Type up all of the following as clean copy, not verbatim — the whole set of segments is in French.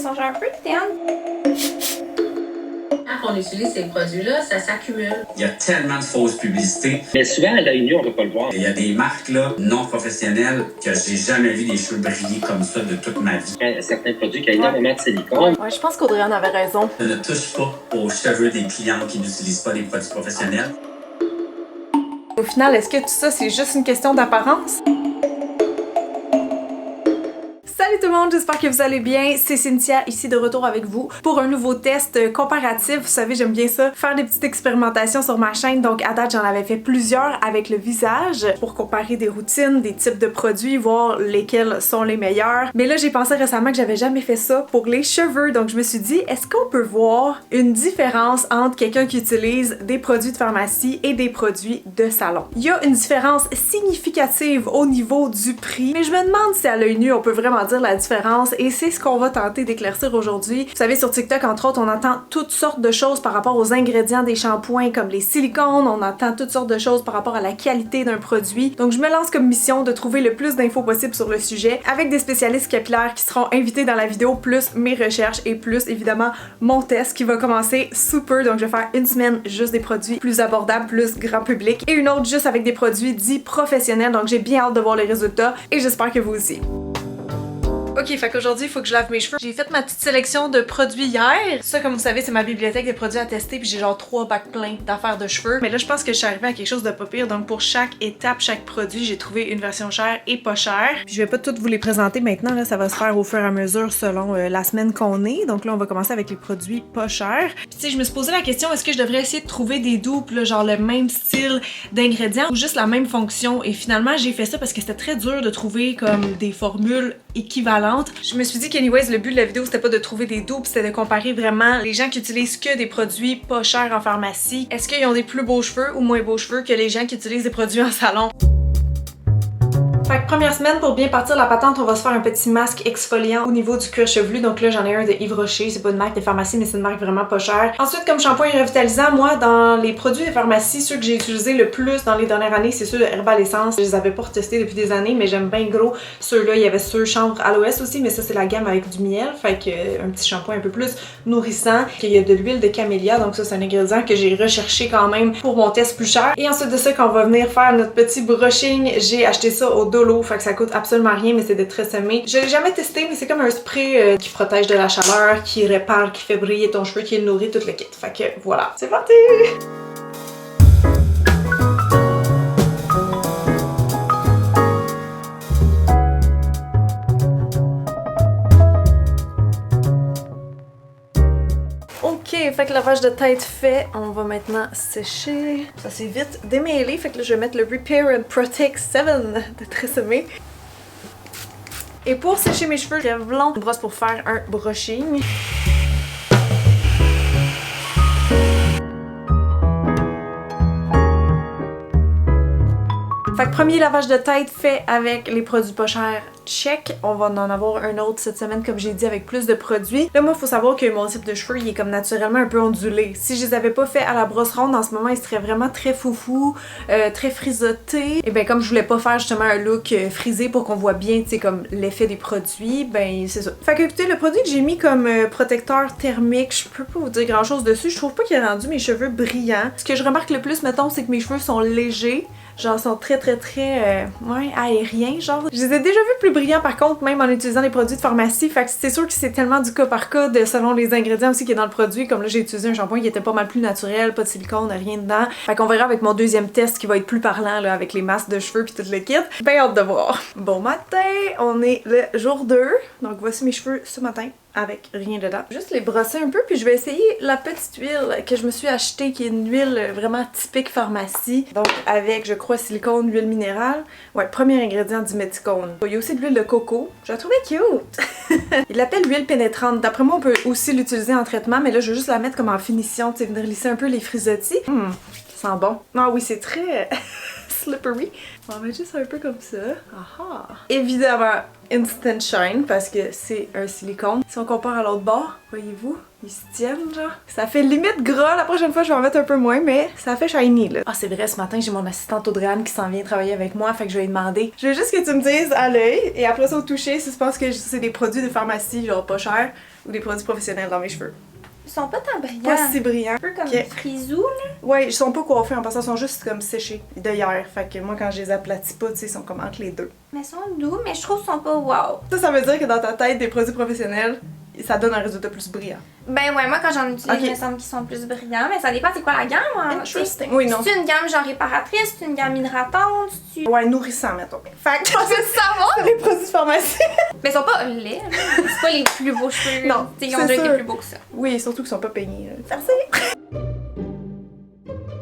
sont genre un peu tendres. Quand on utilise ces produits-là, ça s'accumule. Il y a tellement de fausses publicités. Mais souvent, à l'œil nu, on ne peut pas le voir. Il y a des marques là, non professionnelles que j'ai jamais vu des cheveux briller comme ça de toute ma vie. Certains produits qui ont énormément de silicone. Ouais, je pense qu'Audrey-Anne avait raison. Je ne touche pas aux cheveux des clients qui n'utilisent pas des produits professionnels. Au final, est-ce que tout ça, c'est juste une question d'apparence? Salut tout le monde, j'espère que vous allez bien. C'est Cynthia ici de retour avec vous pour un nouveau test comparatif. Vous savez, j'aime bien ça, faire des petites expérimentations sur ma chaîne. Donc à date, j'en avais fait plusieurs avec le visage pour comparer des routines, des types de produits, voir lesquels sont les meilleurs. Mais là, j'ai pensé récemment que j'avais jamais fait ça pour les cheveux. Donc je me suis dit, est-ce qu'on peut voir une différence entre quelqu'un qui utilise des produits de pharmacie et des produits de salon? Il y a une différence significative au niveau du prix, mais je me demande si à l'œil nu, on peut vraiment dire la différence et c'est ce qu'on va tenter d'éclaircir aujourd'hui. Vous savez, sur TikTok, entre autres, on entend toutes sortes de choses par rapport aux ingrédients des shampoings comme les silicones, on entend toutes sortes de choses par rapport à la qualité d'un produit. Donc je me lance comme mission de trouver le plus d'infos possible sur le sujet avec des spécialistes capillaires qui seront invités dans la vidéo, plus mes recherches et plus évidemment mon test qui va commencer sous peu. Donc je vais faire une semaine juste des produits plus abordables, plus grand public et une autre juste avec des produits dits professionnels. Donc j'ai bien hâte de voir les résultats et j'espère que vous aussi. Ok, fait qu'aujourd'hui, il faut que je lave mes cheveux. J'ai fait ma petite sélection de produits hier. Ça, comme vous savez, c'est ma bibliothèque de produits à tester, puis j'ai genre 3 bacs pleins d'affaires de cheveux. Mais là, je pense que je suis arrivée à quelque chose de pas pire. Donc pour chaque étape, chaque produit, j'ai trouvé une version chère et pas chère. Puis je vais pas toutes vous les présenter maintenant, là, ça va se faire au fur et à mesure selon la semaine qu'on est. Donc là, on va commencer avec les produits pas chers. Puis tu sais, je me suis posé la question, est-ce que je devrais essayer de trouver des dupes, là, genre le même style d'ingrédients ou juste la même fonction? Et finalement, j'ai fait ça parce que c'était très dur de trouver comme des formules équivalentes. Je me suis dit qu'anyways, le but de la vidéo, c'était pas de trouver des dupes, c'était de comparer vraiment les gens qui utilisent que des produits pas chers en pharmacie. Est-ce qu'ils ont des plus beaux cheveux ou moins beaux cheveux que les gens qui utilisent des produits en salon? Fait que première semaine, pour bien partir la patente, on va se faire un petit masque exfoliant au niveau du cuir chevelu. Donc là, j'en ai un de Yves Rocher. C'est pas une marque de pharmacie, mais c'est une marque vraiment pas chère. Ensuite, comme shampoing revitalisant, moi, dans les produits de pharmacie, ceux que j'ai utilisés le plus dans les dernières années, c'est ceux de Herbal Essence. Je les avais pas retestés depuis des années, mais j'aime bien gros ceux-là. Il y avait ceux chanvre aloès aussi, mais ça, c'est la gamme avec du miel. Fait que un petit shampoing un peu plus nourrissant. Il y a de l'huile de camélia, donc ça, c'est un ingrédient que j'ai recherché quand même pour mon test plus cher. Et ensuite de ça, quand on va venir faire notre petit brushing, j'ai acheté ça au Dolo. Fait que ça coûte absolument rien, mais c'est de très semé. Je l'ai jamais testé, mais c'est comme un spray qui protège de la chaleur, qui répare, qui fait briller ton cheveu, qui le nourrit, tout le kit. Fait que voilà, c'est parti! Ok, fait que lavage de tête fait, on va maintenant sécher. Ça c'est vite démêlé, fait que là je vais mettre le Repair and Protect 7 de Tresemmé. Et pour sécher mes cheveux, j'ai une brosse pour faire un brushing. Fait que premier lavage de tête fait avec les produits pas chers, check. On va en avoir un autre cette semaine, comme j'ai dit, avec plus de produits. Là, moi, il faut savoir que mon type de cheveux, il est comme naturellement un peu ondulé. Si je les avais pas fait à la brosse ronde, en ce moment, ils seraient vraiment très foufou, très frisottés. Et ben comme je voulais pas faire justement un look frisé pour qu'on voit bien, tu sais, comme l'effet des produits, ben c'est ça. Fait que écoutez, le produit que j'ai mis comme protecteur thermique, je peux pas vous dire grand chose dessus. Je trouve pas qu'il a rendu mes cheveux brillants. Ce que je remarque le plus, mettons, c'est que mes cheveux sont légers. Genre, sont très ouais, aériens, genre. Je les ai déjà vus plus brillants par contre, même en utilisant les produits de pharmacie. Fait que c'est sûr que c'est tellement du cas par cas selon les ingrédients aussi qui est dans le produit. Comme là, j'ai utilisé un shampoing qui était pas mal plus naturel, pas de silicone, rien dedans. Fait qu'on verra avec mon deuxième test qui va être plus parlant, là, avec les masques de cheveux puis tout le kit. Ben hâte de voir. Bon matin, on est le jour 2. Donc voici mes cheveux ce matin. Avec rien dedans. Juste les brosser un peu, puis je vais essayer la petite huile que je me suis achetée, qui est une huile vraiment typique pharmacie. Donc avec, je crois, silicone, huile minérale. Ouais, premier ingrédient du Méticone. Il y a aussi de l'huile de coco. Je la trouvais cute! Il l'appelle huile pénétrante. D'après moi, on peut aussi l'utiliser en traitement, mais là, je vais juste la mettre comme en finition, tu sais, venir lisser un peu les frisottis. Ça sent bon. Ah oui, c'est très slippery. On va mettre juste un peu comme ça. Aha! Évidemment, Instant Shine parce que c'est un silicone. Si on compare à l'autre bord, voyez-vous, ils se tiennent genre. Ça fait limite gras, la prochaine fois je vais en mettre un peu moins, mais ça fait shiny là. Ah c'est vrai, ce matin j'ai mon assistante Audrey-Anne qui s'en vient travailler avec moi, fait que je vais lui demander. Je veux juste que tu me dises à l'œil et après ça au toucher si tu penses que c'est des produits de pharmacie genre pas chers ou des produits professionnels dans mes cheveux? Ils sont pas tant brillants. Pas si brillants. Un peu comme Ok. frisous, là. Ouais, ils sont pas coiffés en passant, ils sont juste comme séchés de hier. Fait que moi, quand je les aplatis pas, tu sais, ils sont comme entre les deux. Mais ils sont doux, mais je trouve qu'ils sont pas wow. Ça veut dire que dans ta tête, des produits professionnels, ça donne un résultat plus brillant. Ben ouais, moi quand j'en utilise, Ok. il me semble qu'ils sont plus brillants, mais ça dépend c'est quoi la gamme. Hein, tu sais. Interesting. Oui, non. C'est une gamme genre réparatrice, c'est une gamme hydratante, tu... Ouais, nourrissant, mettons. Fait que C'est ça, va? les produits de pharmacie. Mais ils sont pas laids, là. C'est pas les plus beaux cheveux. Non, Tu sais, ils ont c'est déjà été sûr. plus beaux que ça. Oui, surtout qu'ils sont pas peignés. Merci!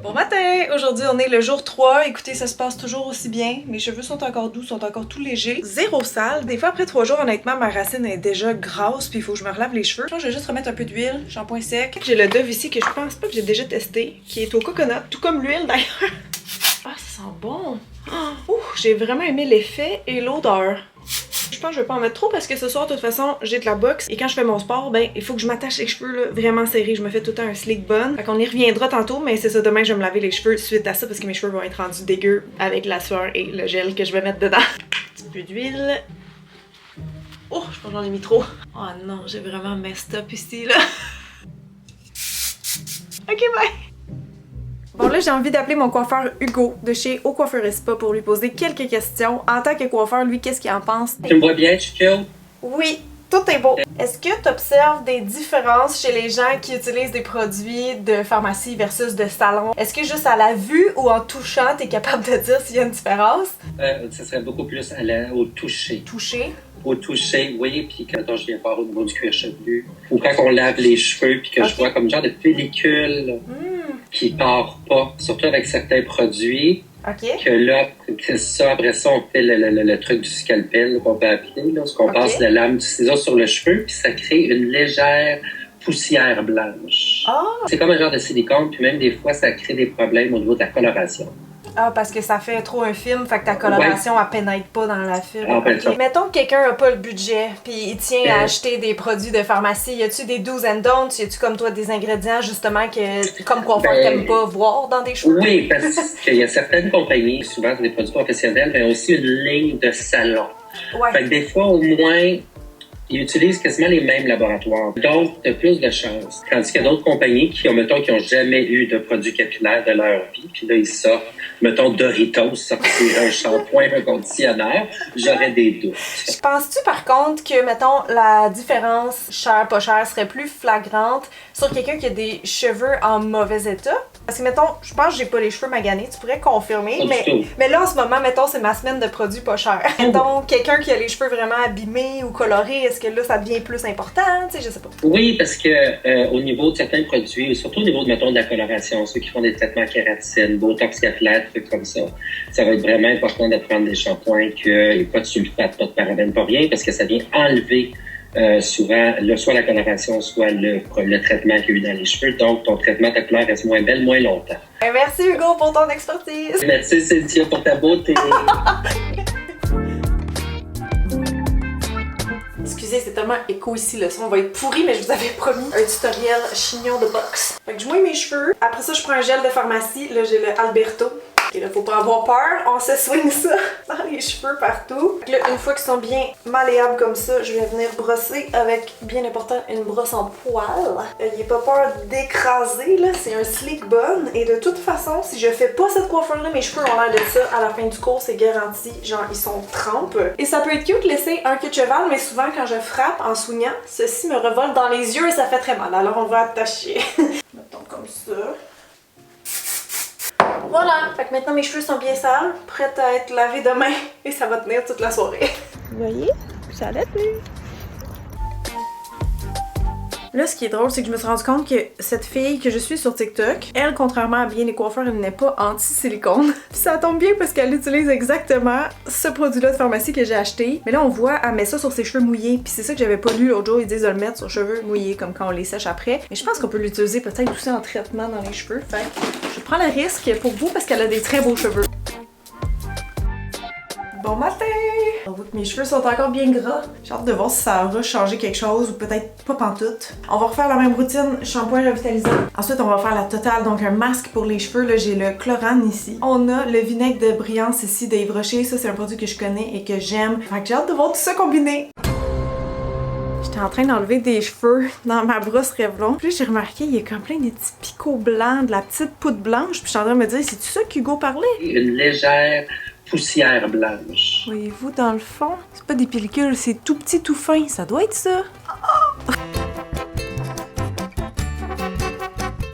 Bon matin! Aujourd'hui, on est le jour 3. Écoutez, ça se passe toujours aussi bien. Mes cheveux sont encore doux, sont encore tout légers. Zéro sale. Des fois, après 3 jours, honnêtement, ma racine est déjà grasse, puis il faut que je me relave les cheveux. Je vais juste remettre un peu d'huile, shampoing sec. J'ai le Dove ici que je pense pas que j'ai déjà testé, qui est au coconut, tout comme l'huile d'ailleurs. Ah, ça sent bon! Ouh, j'ai vraiment aimé l'effet et l'odeur. Je pense que je vais pas en mettre trop parce que ce soir, de toute façon, j'ai de la boxe et quand je fais mon sport, ben, il faut que je m'attache les cheveux là, vraiment serrés. Je me fais tout le temps un slick bun. Fait qu'on y reviendra tantôt, mais c'est ça, demain, je vais me laver les cheveux suite à ça parce que mes cheveux vont être rendus dégueux avec la sueur et le gel que je vais mettre dedans. Un petit peu d'huile. Oh, je pense que j'en ai mis trop. Oh non, j'ai vraiment messed up ici, là. Ok, bye! Bon là, j'ai envie d'appeler mon coiffeur Hugo de chez Au Coiffeur Spa pour lui poser quelques questions. En tant que coiffeur, lui, qu'est-ce qu'il en pense? Tu me vois bien, Chico? Oui, tout est beau. Est-ce que tu observes des différences chez les gens qui utilisent des produits de pharmacie versus de salon? Est-ce que juste à la vue ou en touchant, t'es capable de dire s'il y a une différence? Ça serait beaucoup plus au toucher. Toucher? Au toucher, oui, puis quand je viens voir au niveau du cuir chevelu, ou quand on lave les cheveux, puis que Ok. je vois comme une genre de pellicule qui part pas, surtout avec certains produits, Ok. que là, que ça, après ça, on fait le truc du scalpel qu'on peut appeler, là, ce qu'on Ok. passe la lame du ciseau sur le cheveu, puis ça crée une légère poussière blanche. Ah! C'est comme un genre de silicone, puis même des fois, ça crée des problèmes au niveau de la coloration. Ah, parce que ça fait trop un film, fait que ta coloration, elle pénètre pas dans la fibre. Ah, ben, Ok. ça. Mettons que quelqu'un a pas le budget, puis il tient à Euh. acheter des produits de pharmacie. Y a-tu des do's and don'ts? Y a-tu comme toi des ingrédients, justement, que comme coiffeur Ben, t'aimes pas voir dans des cheveux? Oui, parce qu'il y a certaines compagnies, souvent c'est des produits professionnels, mais aussi une ligne de salon. Ouais. Fait que des fois, au moins, ils utilisent quasiment les mêmes laboratoires. Donc, tu as plus de chance. Tandis qu'il y a d'autres compagnies qui ont jamais eu de produits capillaires de leur vie, puis là, ils sortent, mettons, Doritos, sortir un shampoing, un conditionnaire, j'aurais des doutes. Penses-tu par contre que, mettons, la différence cher, pas cher serait plus flagrante sur quelqu'un qui a des cheveux en mauvais état? Parce que, mettons, je pense que j'ai pas les cheveux maganés, tu pourrais confirmer, Pas du tout. mais là, en ce moment, mettons, c'est ma semaine de produits pas chers. Mettons, quelqu'un qui a les cheveux vraiment abîmés ou colorés, est-ce que là, ça devient plus important? Tu sais, je sais pas. Oui, parce que au niveau de certains produits, surtout au niveau, mettons, de la coloration, ceux qui font des traitements kératine, botox capillaire, trucs comme ça va être vraiment important de prendre des shampoings qu'il n'y ait pas de sulfate, pas de parabènes, pas rien, parce que ça vient enlever souvent soit la coloration, soit le traitement qu'il y a eu dans les cheveux. Donc, ton traitement, ta couleur reste moins belle, moins longtemps. Merci Hugo pour ton expertise! Merci Cynthia pour ta beauté. Excusez, c'est tellement écho ici, le son va être pourri, mais je vous avais promis un tutoriel chignon de boxe. Fait que je mouille mes cheveux. Après ça, je prends un gel de pharmacie. Là, j'ai le Alberto. Et là, faut pas avoir peur. On se swing ça dans les cheveux partout. Fait que là, une fois qu'ils sont bien malléables comme ça, je vais venir brosser avec, bien important, une brosse en poil. N'ayez pas peur d'écraser, là. C'est un slick bun. Et de toute façon, si je fais pas cette coiffure-là, mes cheveux ont l'air de ça. À la fin du cours, c'est garanti. Genre, ils sont trempes. Et ça peut être cute de laisser un queue de cheval, mais souvent, quand je frappe en soignant, ceci me revole dans les yeux et ça fait très mal. Alors, on va attacher. Mettons comme ça. Voilà! Fait que maintenant mes cheveux sont bien sales, prêtes à être lavés demain et ça va tenir toute la soirée. Vous voyez? Ça l'a tenu! Là, ce qui est drôle, c'est que je me suis rendu compte que cette fille que je suis sur TikTok, elle, contrairement à bien les coiffeurs, elle n'est pas anti-silicone. Puis ça tombe bien parce qu'elle utilise exactement ce produit-là de pharmacie que j'ai acheté. Mais là, on voit, elle met ça sur ses cheveux mouillés. Puis c'est ça que j'avais pas lu l'autre jour, ils disent de le mettre sur cheveux mouillés, comme quand on les sèche après. Mais je pense qu'on peut l'utiliser peut-être aussi en traitement dans les cheveux. Fait que je prends le risque pour vous parce qu'elle a des très beaux cheveux. Bon matin! On voit que mes cheveux sont encore bien gras. J'ai hâte de voir si ça aura changé quelque chose ou peut-être pas pantoute. On va refaire la même routine, shampoing revitalisant. Ensuite, on va faire la totale, donc un masque pour les cheveux. Là, j'ai le Chlorane ici. On a le vinaigre de brillance ici de Yves Rocher. Ça, c'est un produit que je connais et que j'aime. Fait que j'ai hâte de voir tout ça combiné. Je J'étais en train d'enlever des cheveux dans ma brosse Revlon. Puis j'ai remarqué, il y a comme plein des petits picots blancs, de la petite poudre blanche. Puis je suis en train de me dire, c'est-tu ça qu'Hugo parlait? Une légère poussière blanche. Voyez-vous, dans le fond, c'est pas des pellicules, c'est tout petit, tout fin. Ça doit être ça.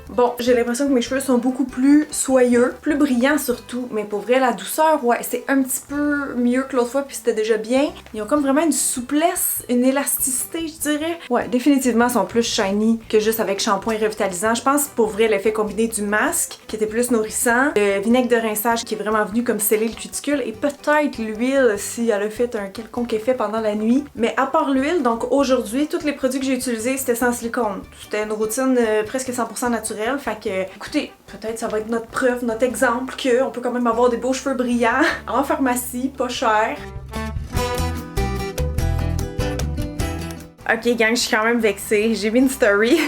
Bon, j'ai l'impression que mes cheveux sont beaucoup plus soyeux, plus brillants surtout, mais pour vrai, la douceur, ouais, c'est un petit peu mieux que l'autre fois, puis c'était déjà bien. Ils ont comme vraiment une souplesse, une élasticité, je dirais. Ouais, définitivement, ils sont plus shiny que juste avec shampoing revitalisant. Je pense pour vrai l'effet combiné du masque, qui était plus nourrissant, le vinaigre de rinçage qui est vraiment venu comme sceller le cuticule, et peut-être l'huile si elle a fait un quelconque effet pendant la nuit. Mais à part l'huile, donc aujourd'hui, tous les produits que j'ai utilisés, c'était sans silicone. C'était une routine presque 100% naturelle. Fait que, écoutez, peut-être ça va être notre preuve, notre exemple qu'on peut quand même avoir des beaux cheveux brillants en pharmacie, pas cher. Ok gang, je suis quand même vexée. J'ai mis une story.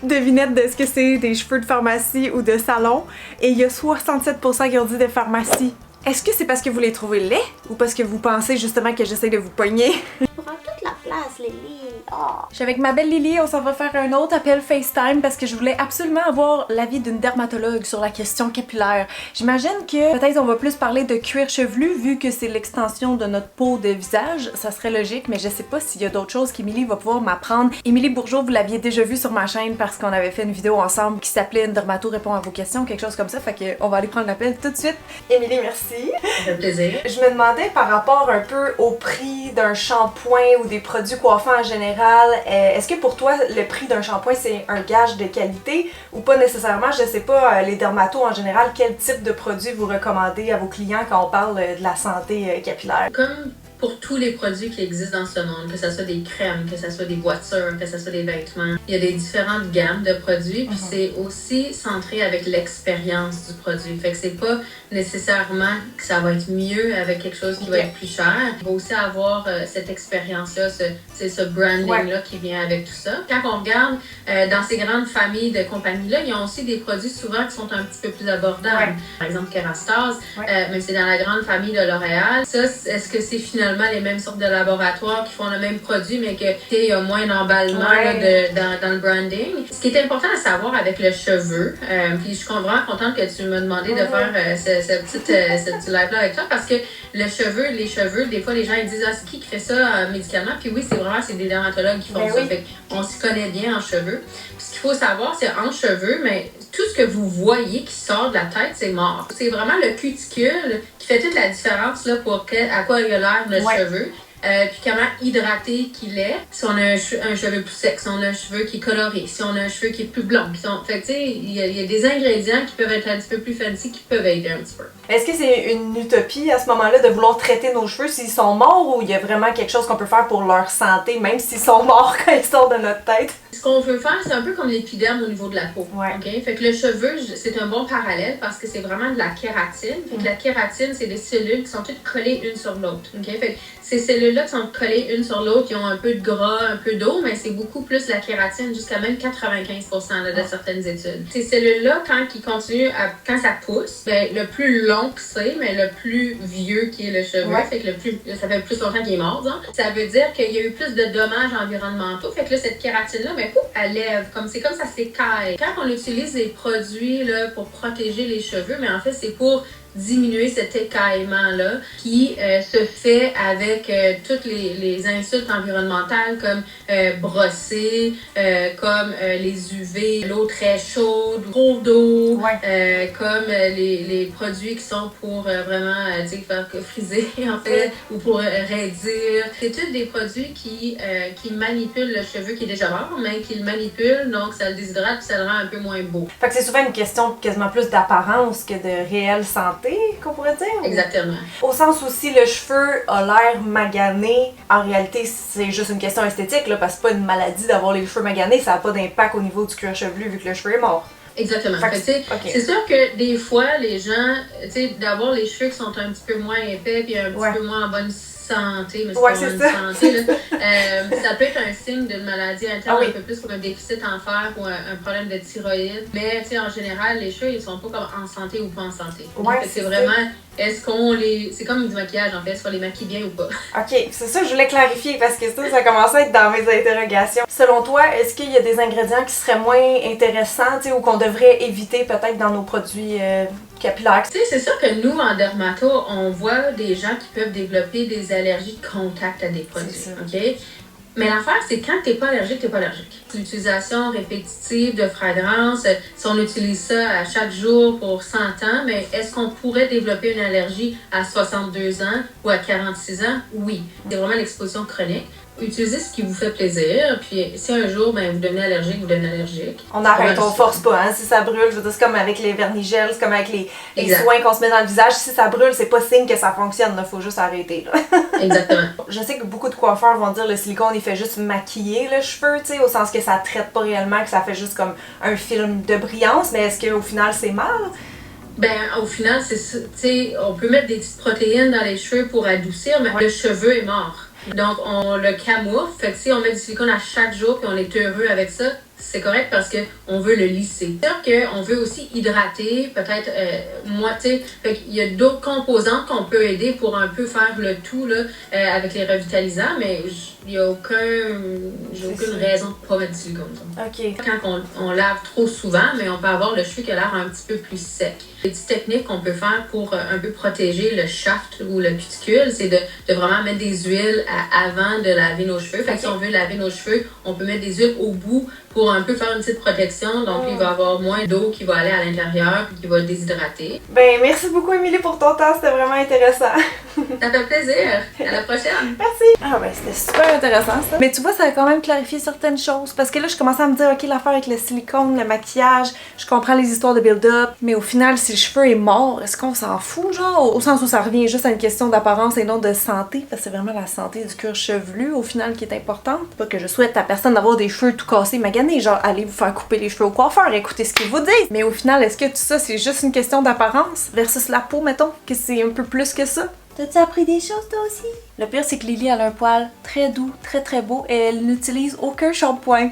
Devinette de ce que c'est des cheveux de pharmacie ou de salon. Et il y a 67% qui ont dit de pharmacie. Est-ce que c'est parce que vous les trouvez laids ou parce que vous pensez justement que j'essaie de vous pogner? Prends toute la place, Lily. Oh. Je suis avec ma belle Lily, on s'en va faire un autre appel FaceTime parce que je voulais absolument avoir l'avis d'une dermatologue sur la question capillaire. J'imagine que peut-être on va plus parler de cuir chevelu vu que c'est l'extension de notre peau de visage. Ça serait logique, mais je sais pas s'il y a d'autres choses qu'Émilie va pouvoir m'apprendre. Émilie Bourgeot, vous l'aviez déjà vu sur ma chaîne parce qu'on avait fait une vidéo ensemble qui s'appelait Une dermato répond à vos questions, quelque chose comme ça. Fait que on va aller prendre l'appel tout de suite. Émilie, merci. Ça fait plaisir. Je me demandais par rapport un peu au prix d'un shampoing ou des produits coiffants en général, est-ce que pour toi le prix d'un shampoing c'est un gage de qualité ou pas nécessairement? Je sais pas, les dermatos en général, quel type de produit vous recommandez à vos clients quand on parle de la santé capillaire? Comme pour tous les produits qui existent dans ce monde, que ce soit des crèmes, que ce soit des voitures, que ce soit des vêtements, il y a des différentes gammes de produits, puis c'est aussi centré avec l'expérience du produit. Fait que c'est pas nécessairement que ça va être mieux avec quelque chose qui va être plus cher. Il va aussi avoir cette expérience-là, ce branding-là qui vient avec tout ça. Quand on regarde dans ces grandes familles de compagnies-là, ils ont aussi des produits souvent qui sont un petit peu plus abordables. Par exemple, Kerastase, mais c'est dans la grande famille de L'Oréal. Ça, est-ce que c'est finalement les mêmes sortes de laboratoires qui font le même produit, mais que il y a moins d'emballement dans le branding? Ce qui est important à savoir avec le cheveu, puis je suis vraiment contente que tu m'as demandé de faire ce petit live-là avec toi, parce que les cheveux, des fois les gens ils disent c'est qui fait ça médicalement? Puis oui, c'est des dermatologues qui font ça. Fait on s'y connaît bien en cheveux. Puis ce qu'il faut savoir, c'est en cheveux, mais tout ce que vous voyez qui sort de la tête, c'est mort. C'est vraiment le cuticule qui fait toute la différence là, pour à quoi il a l'air notre cheveu. Puis comment hydraté qu'il est. Si on a un cheveu plus sec, si on a un cheveu qui est coloré, si on a un cheveu qui est plus blanc. Fait que tu sais, il y a des ingrédients qui peuvent être un petit peu plus fancy, qui peuvent aider un petit peu. Est-ce que c'est une utopie à ce moment-là de vouloir traiter nos cheveux s'ils sont morts ou il y a vraiment quelque chose qu'on peut faire pour leur santé, même s'ils sont morts quand ils sortent de notre tête? Ce qu'on veut faire, c'est un peu comme l'épiderme au niveau de la peau. Okay? Fait que le cheveu, c'est un bon parallèle parce que c'est vraiment de la kératine. Fait que la kératine, c'est des cellules qui sont toutes collées une sur l'autre. Okay? Fait que ces cellules-là qui sont collées une sur l'autre, qui ont un peu de gras, un peu d'eau, mais c'est beaucoup plus la kératine, jusqu'à même 95% là, de certaines études. Ces cellules-là, quand ça pousse, ben, le plus long que c'est, mais le plus vieux qui est le cheveu, fait que ça fait plus longtemps qu'il est mort, disons. Ça veut dire qu'il y a eu plus de dommages environnementaux. Fait que là, cette kératine-là, ben, elle lève, c'est comme ça s'écaille. Quand on utilise des produits là, pour protéger les cheveux, mais en fait, c'est pour diminuer cet écaillement-là qui se fait avec toutes les insultes environnementales comme brosser, comme les UV, l'eau très chaude, trop d'eau, comme les produits qui sont pour vraiment faire friser en fait, ou pour raidir. C'est tous des produits qui manipulent le cheveu qui est déjà mort, mais qui le manipulent, donc ça le déshydrate puis ça le rend un peu moins beau. Fait que c'est souvent une question quasiment plus d'apparence que de réelle santé, qu'on pourrait dire. Exactement. Au sens où si le cheveu a l'air magané, en réalité c'est juste une question esthétique là, parce que c'est pas une maladie d'avoir les cheveux maganés, ça n'a pas d'impact au niveau du cuir chevelu vu que le cheveu est mort. Exactement. C'est sûr que des fois les gens, d'avoir les cheveux qui sont un petit peu moins épais puis un petit peu moins en bonne santé, mais c'est Ouais, pas c'est vraiment une ça. santé, là. Ça peut être un signe d'une maladie interne, Ah oui. un peu plus comme un déficit en fer ou un problème de thyroïde. Mais, tu sais, en général, les cheveux, ils sont pas comme en santé ou pas en santé. Ouais, Fait que c'est vraiment, est-ce qu'on les... C'est comme du maquillage, en fait, est-ce qu'on les maquille bien ou pas? OK, c'est ça que je voulais clarifier parce que ça commence à être dans mes interrogations. Selon toi, est-ce qu'il y a des ingrédients qui seraient moins intéressants, tu sais, ou qu'on devrait éviter peut-être dans nos produits capillaires? Tu sais, c'est sûr que nous, en dermato, on voit des gens qui peuvent développer des allergies de contact à des produits, OK? Mais l'affaire, c'est quand t'es pas allergique, t'es pas allergique. L'utilisation répétitive de fragrances, si on utilise ça à chaque jour pour 100 ans, mais est-ce qu'on pourrait développer une allergie à 62 ans ou à 46 ans? Oui. C'est vraiment l'exposition chronique. Utilisez ce qui vous fait plaisir, puis si un jour, ben, vous devenez allergique, vous devenez allergique. On arrête, on force pas, hein. Si ça brûle, je veux dire, c'est comme avec les vernis-gels, c'est comme avec les Exact. soins qu'on se met dans le visage. Si ça brûle, c'est pas signe que ça fonctionne, il faut juste arrêter, là. Exactement. Je sais que beaucoup de coiffeurs vont dire le silicone, il fait juste maquiller le cheveu, tu sais, au sens que ça traite pas réellement, que ça fait juste comme un film de brillance, mais est-ce qu'au final, c'est mal? Ben, au final, c'est ça. Tu sais, on peut mettre des petites protéines dans les cheveux pour adoucir, mais le cheveu est mort. Donc, on le camoufle. Fait que si on met du silicone à chaque jour puis on est heureux avec ça, c'est correct parce qu'on veut le lisser. C'est sûr qu'on veut aussi hydrater, peut-être, moi, tu sais, fait qu'il y a d'autres composantes qu'on peut aider pour un peu faire le tout, là, avec les revitalisants, mais il n'y a j'ai aucune raison de ne pas mettre du silicone. Ça. OK. Quand on lave trop souvent, mais on peut avoir le cheveu qui a l'air un petit peu plus sec. Les petites techniques qu'on peut faire pour un peu protéger le shaft ou le cuticule, c'est de vraiment mettre des huiles avant de laver nos cheveux. Fait que si on veut laver nos cheveux, on peut mettre des huiles au bout pour un peu faire une petite protection. Donc, il va y avoir moins d'eau qui va aller à l'intérieur et qui va déshydrater. Ben, merci beaucoup, Émilie, pour ton temps. C'était vraiment intéressant. Ça fait plaisir. À la prochaine. Merci. Ah, ben, c'était super intéressant, ça. Mais tu vois, ça a quand même clarifié certaines choses. Parce que là, je commençais à me dire, OK, l'affaire avec le silicone, le maquillage, je comprends les histoires de build-up. Mais au final, si le cheveu est mort, est-ce qu'on s'en fout, genre? Au sens où ça revient juste à une question d'apparence et non de santé. Parce que c'est vraiment la santé du cuir chevelu, au final, qui est importante. Pas que je souhaite à personne d'avoir des cheveux tout cassés, maganés. Genre, allez vous faire couper les cheveux au coiffeur, écoutez ce qu'ils vous disent. Mais au final, est-ce que tout ça, c'est juste une question d'apparence versus la peau, mettons? Que c'est un peu plus que ça? T'as-tu appris des choses, toi aussi? Le pire, c'est que Lily a un poil très doux, très très beau et elle n'utilise aucun shampoing.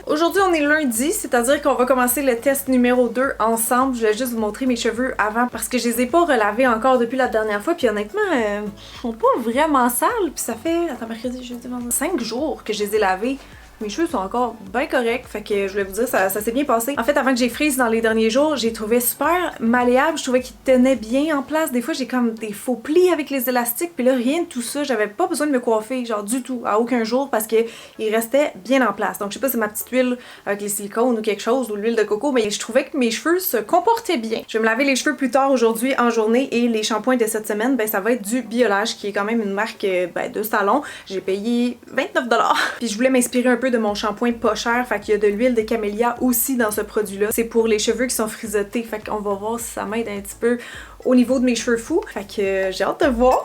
Aujourd'hui, on est lundi, c'est-à-dire qu'on va commencer le test numéro 2 ensemble. Je vais juste vous montrer mes cheveux avant parce que je les ai pas relavés encore depuis la dernière fois. Puis honnêtement, ils sont pas vraiment sales. Puis ça fait, attends, mercredi, jeudi, vendredi, 5 jours que je les ai lavés. Mes cheveux sont encore bien corrects, fait que je voulais vous dire, ça s'est bien passé. En fait, avant que j'ai frise dans les derniers jours, j'ai trouvé super malléable, je trouvais qu'il tenait bien en place. Des fois, j'ai comme des faux plis avec les élastiques, puis là, rien de tout ça. J'avais pas besoin de me coiffer, genre du tout, à aucun jour, parce que il restait bien en place. Donc, je sais pas si c'est ma petite huile avec les silicones ou quelque chose, ou l'huile de coco, mais je trouvais que mes cheveux se comportaient bien. Je vais me laver les cheveux plus tard aujourd'hui en journée, et les shampoings de cette semaine, ben ça va être du Biolage, qui est quand même une marque de salon. J'ai payé 29$. Puis je voulais m'inspirer un peu de mon shampoing pas cher, fait qu'il y a de l'huile de camélia aussi dans ce produit-là. C'est pour les cheveux qui sont frisottés, fait qu'on va voir si ça m'aide un petit peu au niveau de mes cheveux fous. Fait que j'ai hâte de voir!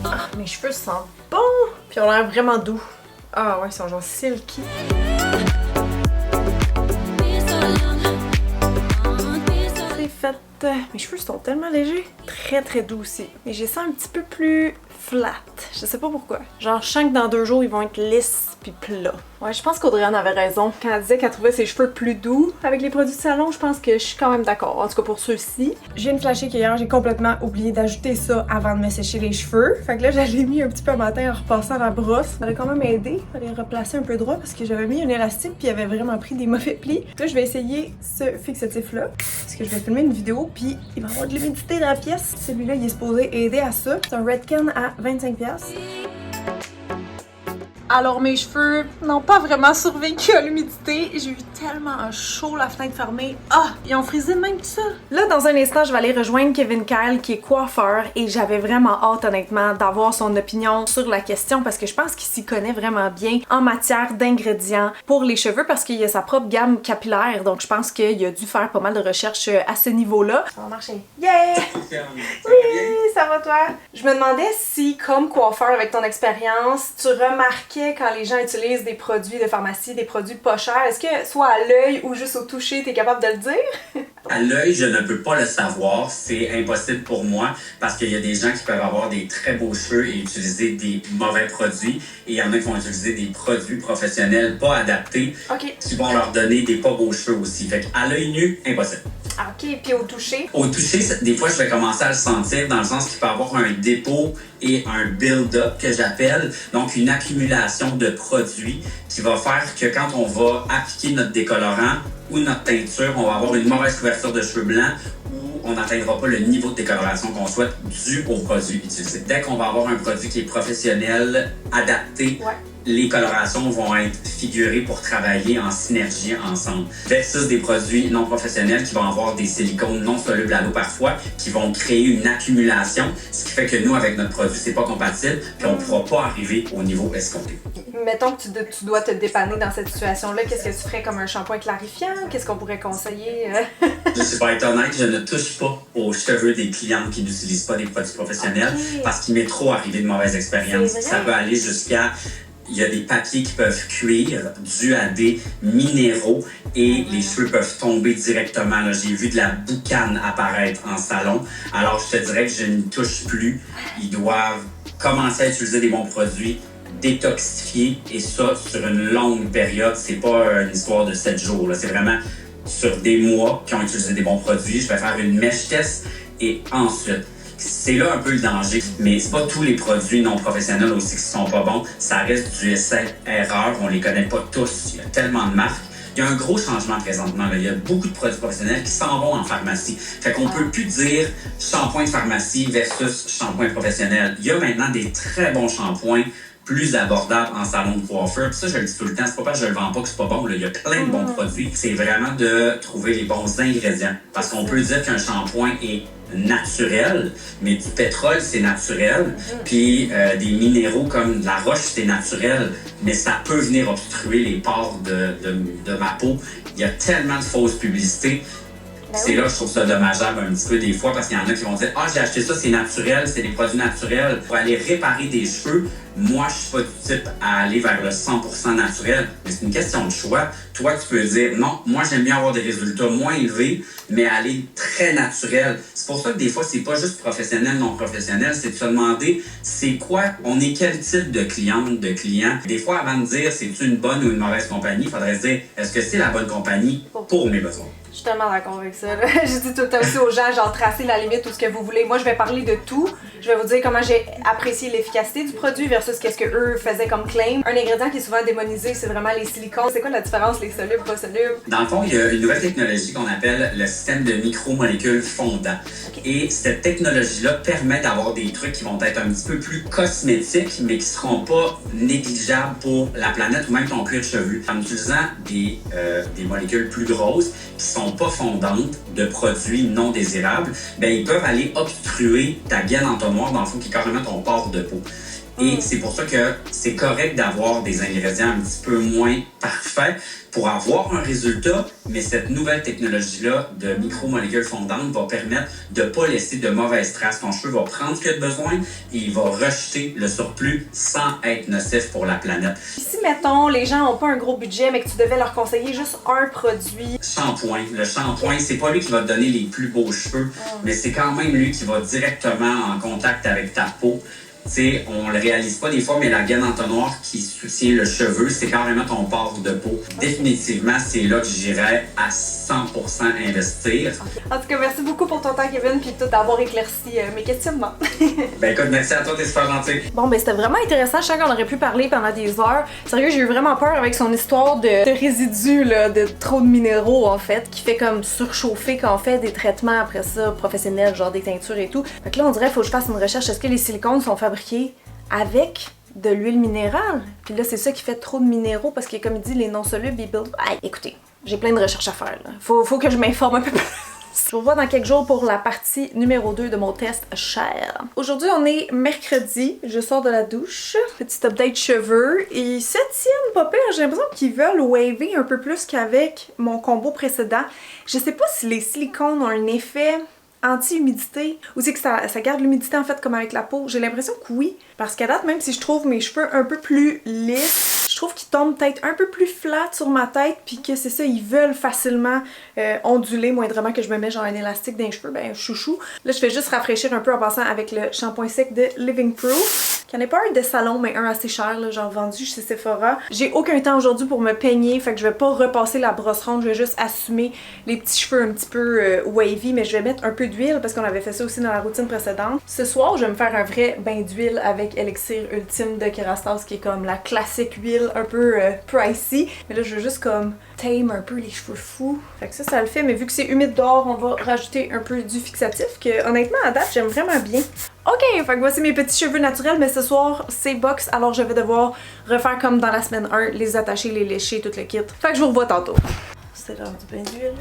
Ah, mes cheveux sentent bon! Puis ils ont l'air vraiment doux. Ah ouais, ils sont genre silky. Mes cheveux sont tellement légers, très très doux aussi. Mais j'ai ça un petit peu plus flat. Je sais pas pourquoi. Genre, je sens que dans 2 jours, ils vont être lisses puis plats. Ouais, je pense qu'Audrey en avait raison. Quand elle disait qu'elle trouvait ses cheveux plus doux avec les produits de salon, je pense que je suis quand même d'accord. En tout cas, pour ceux-ci. Je viens de flasher qu'hier, j'ai complètement oublié d'ajouter ça avant de me sécher les cheveux. Fait que là, j'allais mis un petit peu matin en repassant la brosse. Ça a quand même aidé. Il fallait replacer un peu droit parce que j'avais mis un élastique puis il avait vraiment pris des mauvais plis. Là, je vais essayer ce fixatif-là. Parce que je vais filmer une vidéo puis il va y avoir de l'humidité dans la pièce. Celui-là, il est supposé aider à ça. C'est un Redken à 25$. Alors mes cheveux n'ont pas vraiment survécu à l'humidité. J'ai eu tellement chaud, la fenêtre fermée. Ah, ils ont frisé même tout ça. Là, dans un instant, je vais aller rejoindre Kevin Kyle qui est coiffeur et j'avais vraiment hâte honnêtement d'avoir son opinion sur la question parce que je pense qu'il s'y connaît vraiment bien en matière d'ingrédients pour les cheveux parce qu'il a sa propre gamme capillaire. Donc je pense qu'il a dû faire pas mal de recherches à ce niveau-là. Ça va marcher. Yeah! Oui, ça va toi? Je me demandais si, comme coiffeur avec ton expérience, tu remarquais inquiet quand les gens utilisent des produits de pharmacie, des produits pas chers? Est-ce que soit à l'œil ou juste au toucher, t'es capable de le dire? À l'œil, je ne peux pas le savoir. C'est impossible pour moi parce qu'il y a des gens qui peuvent avoir des très beaux cheveux et utiliser des mauvais produits. Et il y en a qui vont utiliser des produits professionnels pas adaptés qui vont leur donner des pas beaux cheveux aussi. Fait qu'à l'œil nu, impossible. Ah, OK. Puis au toucher? Au toucher, des fois, je vais commencer à le sentir dans le sens qu'il peut y avoir un dépôt et un build-up que j'appelle. Donc, une accumulation de produits qui va faire que quand on va appliquer notre décolorant ou notre teinture, on va avoir une mauvaise couverture de cheveux blancs ou on n'atteindra pas le niveau de décoloration qu'on souhaite dû au produit utilisé. Dès qu'on va avoir un produit qui est professionnel, adapté, les colorations vont être figurées pour travailler en synergie ensemble. Versus des produits non professionnels qui vont avoir des silicones non solubles à l'eau parfois, qui vont créer une accumulation, ce qui fait que nous, avec notre produit, c'est pas compatible, puis on ne pourra pas arriver au niveau escompté. Mettons que tu dois te dépanner dans cette situation-là, qu'est-ce que tu ferais comme un shampoing clarifiant? Qu'est-ce qu'on pourrait conseiller? Je suis pas être honnête, je ne touche pas aux cheveux des clientes qui n'utilisent pas des produits professionnels parce qu'il m'est trop arrivé de mauvaises expériences. Ça peut aller jusqu'à... Il y a des papiers qui peuvent cuire dû à des minéraux et les cheveux peuvent tomber directement. Là, j'ai vu de la boucane apparaître en salon. Alors, je te dirais que je n'y touche plus. Ils doivent commencer à utiliser des bons produits, détoxifier et ça sur une longue période. C'est pas une histoire de 7 jours. Là. C'est vraiment sur des mois qui ont utilisé des bons produits. Je vais faire une mèche test et ensuite... C'est là un peu le danger, mais c'est pas tous les produits non professionnels aussi qui sont pas bons. Ça reste du essai-erreur, on les connaît pas tous. Il y a tellement de marques. Il y a un gros changement présentement. Là. Il y a beaucoup de produits professionnels qui s'en vont en pharmacie. Fait qu'on peut plus dire shampoing de pharmacie versus shampoing professionnel. Il y a maintenant des très bons shampoings plus abordables en salon de coiffeur. Puis ça, je le dis tout le temps, c'est pas parce que je le vends pas que c'est pas bon. Là. Il y a plein de bons produits. C'est vraiment de trouver les bons ingrédients. Parce qu'on peut dire qu'un shampoing est naturel, mais du pétrole, c'est naturel. Puis des minéraux comme de la roche, c'est naturel, mais ça peut venir obstruer les pores de ma peau. Il y a tellement de fausses publicités. C'est là que je trouve ça dommageable un petit peu des fois parce qu'il y en a qui vont dire « Ah, j'ai acheté ça, c'est naturel, c'est des produits naturels. » Pour aller réparer des cheveux, moi, je suis pas du type à aller vers le 100% naturel, mais c'est une question de choix. Toi, tu peux dire « Non, moi, j'aime bien avoir des résultats moins élevés, mais aller très naturel. » C'est pour ça que des fois, c'est pas juste professionnel, non professionnel, c'est de se demander c'est quoi, on est quel type de cliente, de client. Des fois, avant de dire c'est une bonne ou une mauvaise compagnie, il faudrait se dire est-ce que c'est la bonne compagnie pour mes besoins. Je suis tellement d'accord avec ça. Là. Je dis tout le temps aussi aux gens, genre, tracez la limite ou ce que vous voulez. Moi, je vais parler de tout. Je vais vous dire comment j'ai apprécié l'efficacité du produit versus qu'est-ce que eux faisaient comme claim. Un ingrédient qui est souvent démonisé, c'est vraiment les silicones. C'est quoi la différence, les solubles, pas solubles? Dans le fond, il y a une nouvelle technologie qu'on appelle le système de micromolécules fondant. Et cette technologie-là permet d'avoir des trucs qui vont être un petit peu plus cosmétiques, mais qui seront pas négligeables pour la planète ou même ton cuir chevelu. En utilisant des molécules plus grosses, qui sont pas fondantes de produits non désirables, ben ils peuvent aller obstruer ta gaine entonnoir, dans le fond, qui est carrément ton pore de peau. Et c'est pour ça que c'est correct d'avoir des ingrédients un petit peu moins parfaits pour avoir un résultat, mais cette nouvelle technologie-là de micromolécules fondantes va permettre de ne pas laisser de mauvaises traces. Ton cheveu va prendre ce qu'il a besoin et il va rejeter le surplus sans être nocif pour la planète. Si, mettons, les gens n'ont pas un gros budget, mais que tu devais leur conseiller juste un produit. Shampoing. Le shampoing, c'est pas lui qui va te donner les plus beaux cheveux, mais c'est quand même lui qui va directement en contact avec ta peau. T'sais, on le réalise pas des fois, mais la gaine entonnoir qui soutient le cheveu, c'est carrément ton pore de peau. Définitivement, c'est là que j'irais à 100% investir. En tout cas, merci beaucoup pour ton temps, Kevin, puis tout d'avoir éclairci mes questionnements. Ben écoute, merci à toi, t'es super gentil. Bon, ben c'était vraiment intéressant. Je sens qu'on aurait pu parler pendant des heures. Sérieux, j'ai eu vraiment peur avec son histoire de résidus, là, de trop de minéraux, en fait, qui fait comme surchauffer quand on fait des traitements après ça, professionnels, genre des teintures et tout. Fait que là, on dirait qu'il faut que je fasse une recherche. Est-ce que les silicones sont fabriqués avec de l'huile minérale? Puis là, c'est ça qui fait trop de minéraux parce que, comme il dit, les non-solubles, ils build... Ah, écoutez, j'ai plein de recherches à faire, là. Faut que je m'informe un peu plus. Je vous revois dans quelques jours pour la partie numéro 2 de mon test cher. Aujourd'hui, on est mercredi. Je sors de la douche. Petit update cheveux. Ils se tiennent pas pire. J'ai l'impression qu'ils veulent waver un peu plus qu'avec mon combo précédent. Je sais pas si les silicones ont un effet anti-humidité? Ou c'est que ça garde l'humidité en fait comme avec la peau? J'ai l'impression que oui. Parce qu'à date, même si je trouve mes cheveux un peu plus lisses, je trouve qu'ils tombent peut-être un peu plus flat sur ma tête, puis que c'est ça, ils veulent facilement onduler, moindrement que je me mets genre un élastique dans les cheveux, ben chouchou. Là, je fais juste rafraîchir un peu en passant avec le shampoing sec de Living Proof. Il n'y en a pas un de salon, mais un assez cher, là, genre vendu chez Sephora. J'ai aucun temps aujourd'hui pour me peigner, fait que je vais pas repasser la brosse ronde, je vais juste assumer les petits cheveux un petit peu wavy, mais je vais mettre un peu d'huile parce qu'on avait fait ça aussi dans la routine précédente. Ce soir, je vais me faire un vrai bain d'huile avec Elixir Ultime de Kerastase, qui est comme la classique huile un peu pricey. Mais là, je veux juste comme tame un peu les cheveux fous. Fait que ça le fait, mais vu que c'est humide dehors, on va rajouter un peu du fixatif que honnêtement à date, j'aime vraiment bien. Ok, fait que voici mes petits cheveux naturels, mais ce soir, c'est box, alors je vais devoir refaire comme dans la semaine 1, les attacher, les lécher, tout le kit. Fait que je vous revois tantôt. C'est l'heure du bain d'huile.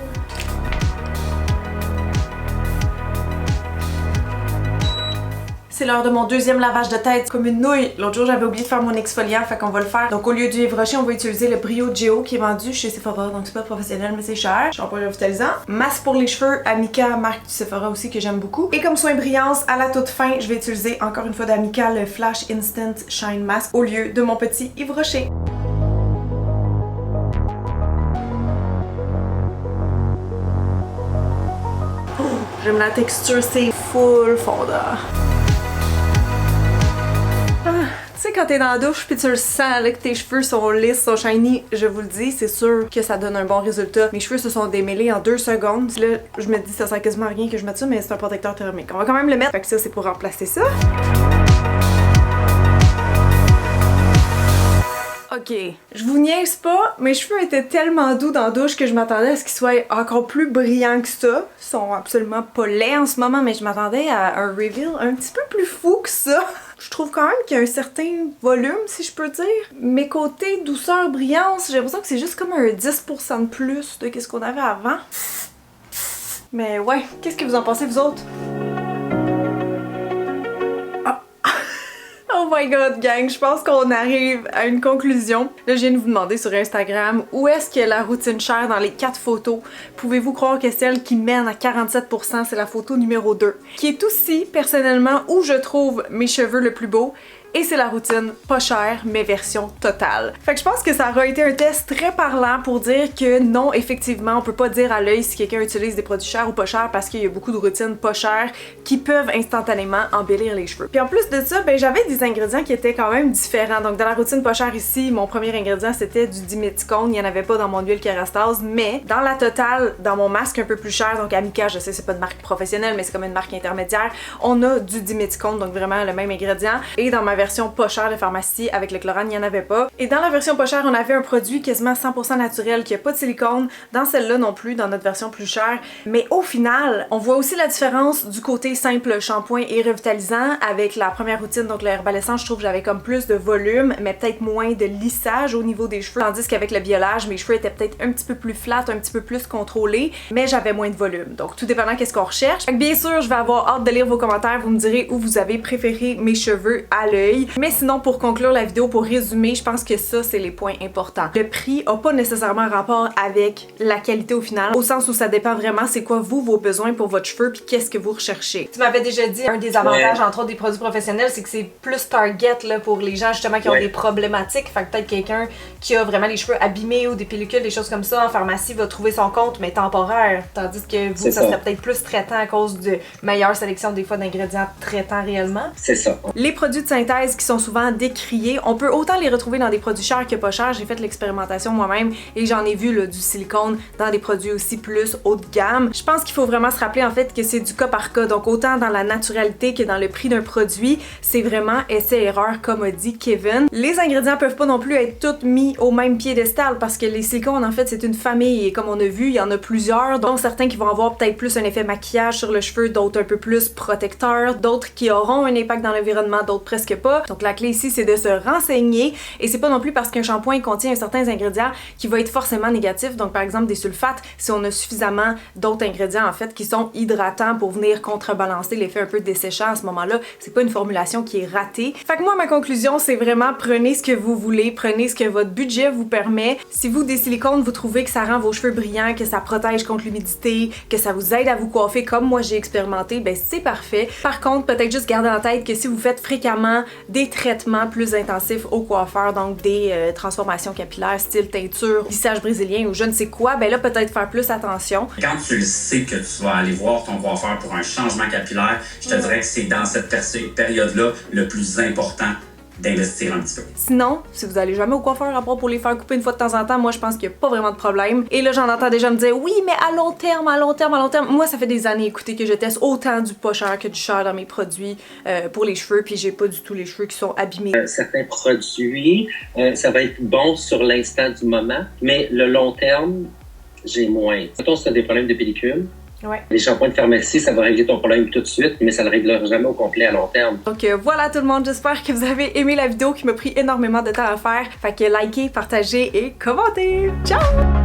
C'est l'heure de mon deuxième lavage de tête comme une nouille. L'autre jour, j'avais oublié de faire mon exfoliant, fait qu'on va le faire. Donc au lieu du Yves Rocher, on va utiliser le Brio Geo qui est vendu chez Sephora. Donc c'est pas professionnel, mais c'est cher. Shampoing revitalisant. Masque pour les cheveux, Amika, marque du Sephora aussi que j'aime beaucoup. Et comme soin brillance, à la toute fin, je vais utiliser encore une fois d'Amika le Flash Instant Shine Mask au lieu de mon petit Yves Rocher. J'aime la texture, c'est full fondant. Tu sais, quand t'es dans la douche pis tu le sens là, que tes cheveux sont lisses, sont shiny, je vous le dis, c'est sûr que ça donne un bon résultat. Mes cheveux se sont démêlés en 2 secondes. Là, je me dis ça sert quasiment à rien que je mette ça, mais c'est un protecteur thermique. On va quand même le mettre, fait que ça c'est pour remplacer ça. Ok, je vous niaise pas, mes cheveux étaient tellement doux dans la douche que je m'attendais à ce qu'ils soient encore plus brillants que ça. Ils sont absolument pas laids en ce moment, mais je m'attendais à un reveal un petit peu plus fou que ça. Je trouve quand même qu'il y a un certain volume, si je peux dire. Mes côtés douceur, brillance, j'ai l'impression que c'est juste comme un 10% de plus de ce qu'on avait avant. Mais ouais, qu'est-ce que vous en pensez vous autres? Oh my god, gang, je pense qu'on arrive à une conclusion. Là, je viens de vous demander sur Instagram où est-ce que la routine Cher dans les 4 photos. Pouvez-vous croire que celle qui mène à 47%, c'est la photo numéro 2, qui est aussi, personnellement, où je trouve mes cheveux le plus beau. Et c'est la routine pas chère, mais version totale. Fait que je pense que ça aura été un test très parlant pour dire que non, effectivement, on peut pas dire à l'œil si quelqu'un utilise des produits chers ou pas chers parce qu'il y a beaucoup de routines pas chères qui peuvent instantanément embellir les cheveux. Puis en plus de ça, ben j'avais des ingrédients qui étaient quand même différents. Donc dans la routine pas chère ici, mon premier ingrédient c'était du diméthicone. Il y en avait pas dans mon huile Kerastase, mais dans la totale, dans mon masque un peu plus cher, donc Amika, je sais c'est pas de marque professionnelle, mais c'est comme une marque intermédiaire, on a du diméthicone, donc vraiment le même ingrédient. Et dans ma version pas chère de pharmacie avec le chlorane, il n'y en avait pas. Et dans la version pas chère, on avait un produit quasiment 100% naturel qui a pas de silicone. Dans celle-là non plus, dans notre version plus chère. Mais au final, on voit aussi la différence du côté simple shampoing et revitalisant avec la première routine, donc le Herbalescent, je trouve que j'avais comme plus de volume, mais peut-être moins de lissage au niveau des cheveux. Tandis qu'avec le biolage, mes cheveux étaient peut-être un petit peu plus flat, un petit peu plus contrôlés, mais j'avais moins de volume. Donc tout dépendant qu'est-ce qu'on recherche. Fait que bien sûr, je vais avoir hâte de lire vos commentaires. Vous me direz où vous avez préféré mes cheveux à l'œil. Mais sinon, pour conclure la vidéo, pour résumer, je pense que ça, c'est les points importants. Le prix a pas nécessairement rapport avec la qualité au final, au sens où ça dépend vraiment c'est quoi vous, vos besoins pour votre cheveu, puis qu'est-ce que vous recherchez. Tu m'avais déjà dit, un des avantages, entre autres, des produits professionnels, c'est que c'est plus target là, pour les gens justement qui ont des problématiques. Fait que peut-être quelqu'un qui a vraiment les cheveux abîmés ou des pellicules, des choses comme ça, en pharmacie va trouver son compte, mais temporaire. Tandis que vous, ça serait peut-être plus traitant à cause de meilleure sélection des fois d'ingrédients traitants réellement. C'est ça. Les produits de synthèse qui sont souvent décriés, on peut autant les retrouver dans des produits chers que pas chers. J'ai fait l'expérimentation moi-même et j'en ai vu là, du silicone dans des produits aussi plus haut de gamme. Je pense qu'il faut vraiment se rappeler en fait que c'est du cas par cas. Donc autant dans la naturalité que dans le prix d'un produit, c'est vraiment essai-erreur comme a dit Kevin. Les ingrédients peuvent pas non plus être tous mis au même piédestal parce que les silicones en fait c'est une famille et comme on a vu, il y en a plusieurs, dont certains qui vont avoir peut-être plus un effet maquillage sur le cheveu, d'autres un peu plus protecteur, d'autres qui auront un impact dans l'environnement, d'autres presque pas. pas. Donc la clé ici, c'est de se renseigner et c'est pas non plus parce qu'un shampoing contient certains ingrédients qui va être forcément négatif. Donc par exemple des sulfates, si on a suffisamment d'autres ingrédients en fait qui sont hydratants pour venir contrebalancer l'effet un peu desséchant à ce moment-là, c'est pas une formulation qui est ratée. Fait que moi ma conclusion c'est vraiment prenez ce que vous voulez, prenez ce que votre budget vous permet. Si vous des silicones vous trouvez que ça rend vos cheveux brillants, que ça protège contre l'humidité, que ça vous aide à vous coiffer comme moi j'ai expérimenté, ben c'est parfait. Par contre, peut-être juste garder en tête que si vous faites fréquemment des traitements plus intensifs au coiffeur, donc des transformations capillaires style teinture, lissage brésilien ou je ne sais quoi, ben là peut-être faire plus attention. Quand tu le sais que tu vas aller voir ton coiffeur pour un changement capillaire, je te dirais que c'est dans cette période-là le plus important d'investir un petit peu. Sinon, si vous allez jamais au coiffeur à part pour les faire couper une fois de temps en temps, moi je pense qu'il n'y a pas vraiment de problème. Et là j'en entends déjà me dire oui mais à long terme, moi ça fait des années écoutez que je teste autant du pas cher que du cher dans mes produits pour les cheveux puis j'ai pas du tout les cheveux qui sont abîmés. Certains produits, ça va être bon sur l'instant du moment, mais le long terme, j'ai moins. Mettons si tu as des problèmes de pellicule, ouais. Les shampoings de pharmacie, ça va régler ton problème tout de suite, mais ça ne le réglera jamais au complet à long terme. Donc voilà tout le monde, j'espère que vous avez aimé la vidéo qui m'a pris énormément de temps à faire. Fait que likez, partagez et commentez. Ciao!